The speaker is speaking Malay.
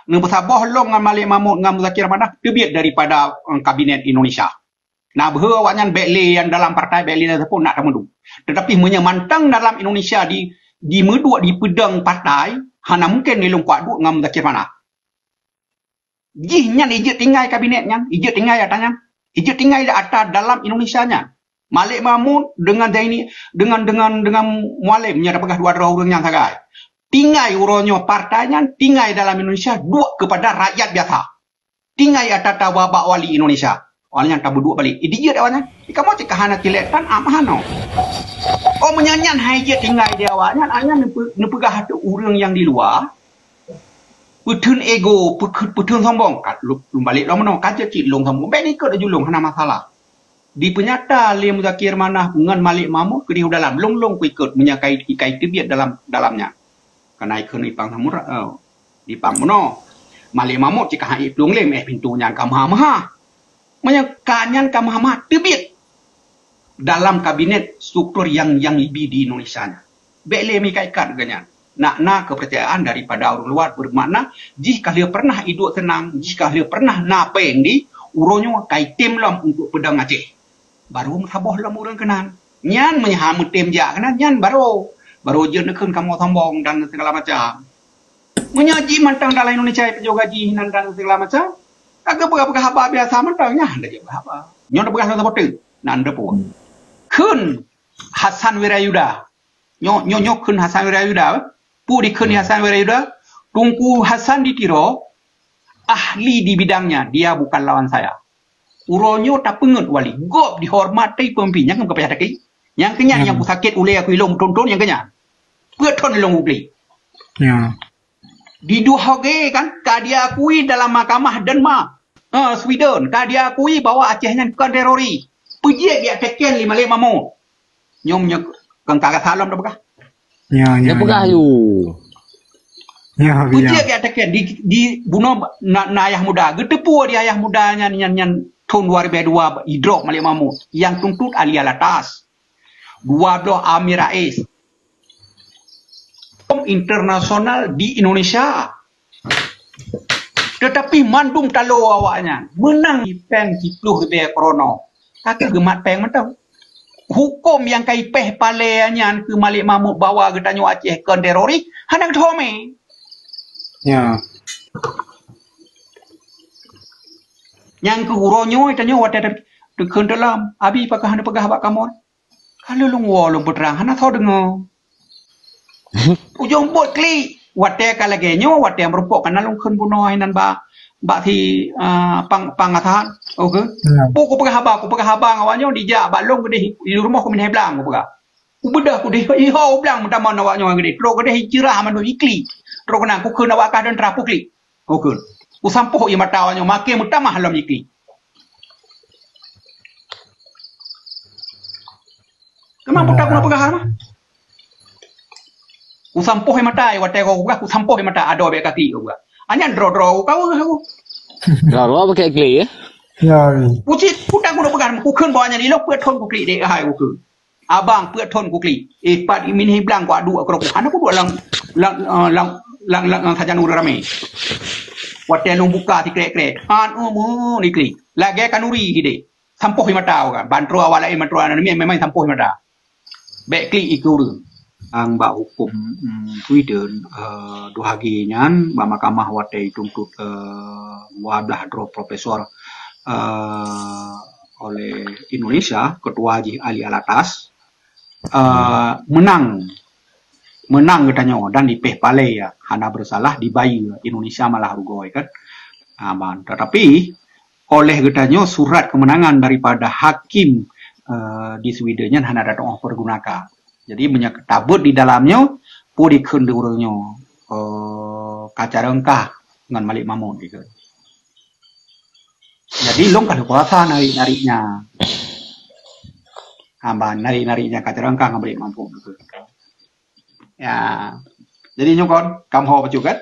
Nang bersabah long dengan Malik Mahmud dengan Muzakir Manaf terbiat daripada kabinet Indonesia. Nah, bahawa awaknya bekli yang dalam partai bekli pun nak tamu. Tetapi menyamantang dalam Indonesia di meduk di pedang partai, hana mungkin ni long kuat duk dengan Muzakir Manaf. Jihnya ijat tinggal kabinetnya, ijat tinggal atanya. Ijat tinggal atas dalam Indonesia-nya. Malik Mahmud dengan Zaini dengan Mualim nya dapat dua orang yang sagai. Tinggal uronyo partainya, tinggal dalam Indonesia, dua kepada rakyat biasa. Tinggal atas wabak wali Indonesia. Orang yang tak berdua balik. Dia awalnya. Kamu cakap hana kiletan, amahano. Oh, menyanyian hai dia tinggal dia awalnya, hanya nepegah hati orang yang di luar. Petun ego, petun sombong. Kat lu balik lah mana, kaca cik long sombong. Baik ni kot julung, hana masalah. Di penyata Lim Muzakir Manaf dengan Malik Mahmud, ke di dalam, long ikut menyakai terbiat dalamnya. Karena ikut ipang samura, ipang mono. Malik Mahmud jika hai pelung lem pintunya kamah-kamah. Menyakannya kamah-kamah terbiat dalam kabinet struktur yang lebih di Indonesia. Bekle mikaikat ganyan. Nak kepercayaan daripada orang luar bermakna jika dia pernah hidup tenang, jika dia pernah napeng di uronyo kai tim lam untuk pedang Aceh. Baru sabah lam orang kenan. Nyan menyahamu tim jak kenan nyan baru je nekun kamu sombong dan segala macam. Menyaji mantang dalam Indonesia penjaga gaji dan segala macam. Agak pegah-pegah haba biasa mantangnya anda je haba. Nyon pegah sama seperti nanda pun. Kun Hasan Wirayuda. Nyo kun Hasan Wirayuda. Pu di kun Hasan Wirayuda. Tungku Hasan ditiro ahli di bidangnya. Dia bukan lawan saya. Uronyo tak pengut wali. Gop dihormati pemimpinnya kan kepada kaki. Yang kenyang yang sakit ulai aku ilong tonton yang kenyang. Peton ilong ubli. Ya. Di dua hoge kan dia akui dalam mahkamah Denmark, Sweden, dia akui bahwa Acehnya bukan terori. Puji dia teken 55 Mahmud. Nyomnya kang kagak salam dah begah. Ya. Dia pegah you. Ya. Puji dia teken di bunuh ayah muda. Getepu dia ayah mudanya nyan tahun 2002 idrok Malik Mahmud yang tuntut Ali Alatas. 12 Amir Rais. Internasional di Indonesia. Tetapi mandum talo awaknya menang di peng cipluh be krono. Kaki gemat peng mentau. Hukum yang kai peh paleannya ke Malik Mahmud bawa getanyo Aceh ke terori hendak thome. Ya. Yang ke uronyo itanyo wate dekun dalam abi pakah hendak pegah bak kamu. Kalau lu ngolong berang hendak tho dengo. Ujung bot kli wate kalagenyo wate merupok kana lung khun buno hinan ba thi pangatahan oke ku pegah haba awanyo dija ba long gede di rumah ku min heblang ku pegah ubedah ku deh ho blang mentaman awanyo gede tro gede hijrah man ikli tro kana ku khun awakah dan trapu kli oke ku sampoh i mata awanyo make mutamah lam ikli kemang putak ku pegah mah usampoh mata wate ko ku sampoh mata ado be kaki ko anyan dro kau Lalu pakai kli ya? Ya. Pucit putak ku pegang ku keun bawanya di lok peut thon ku kli de hai ku keun abang peut thon ku kli pat min hiblang ku adu akro ku ana ku lang sajan ur rame wate nung buka ti krek an ni kli lage kanuri hide sampoh mata kan bantro awala mantro ana memang sampoh mata be kli ikur ang ba hukum Sweden dua haginya ba mahkamah wate tuntut wadah dro profesor oleh Indonesia ketua Haji Ali Alatas menang katanya dan dipeh pale ya hana bersalah dibayi Indonesia malah rugoi kan tetapi oleh katanya surat kemenangan daripada hakim di Sweden hana datang pergunakan. Jadi banyak tabut di dalamnya, pu dikun urangnya kaca rengkah dengan Malik Mahmud gitu. Jadi long kan kuasa narinya, narinya kaca rengkah dengan Malik Mahmud gitu. Ya, jadi nyokon kamu juga.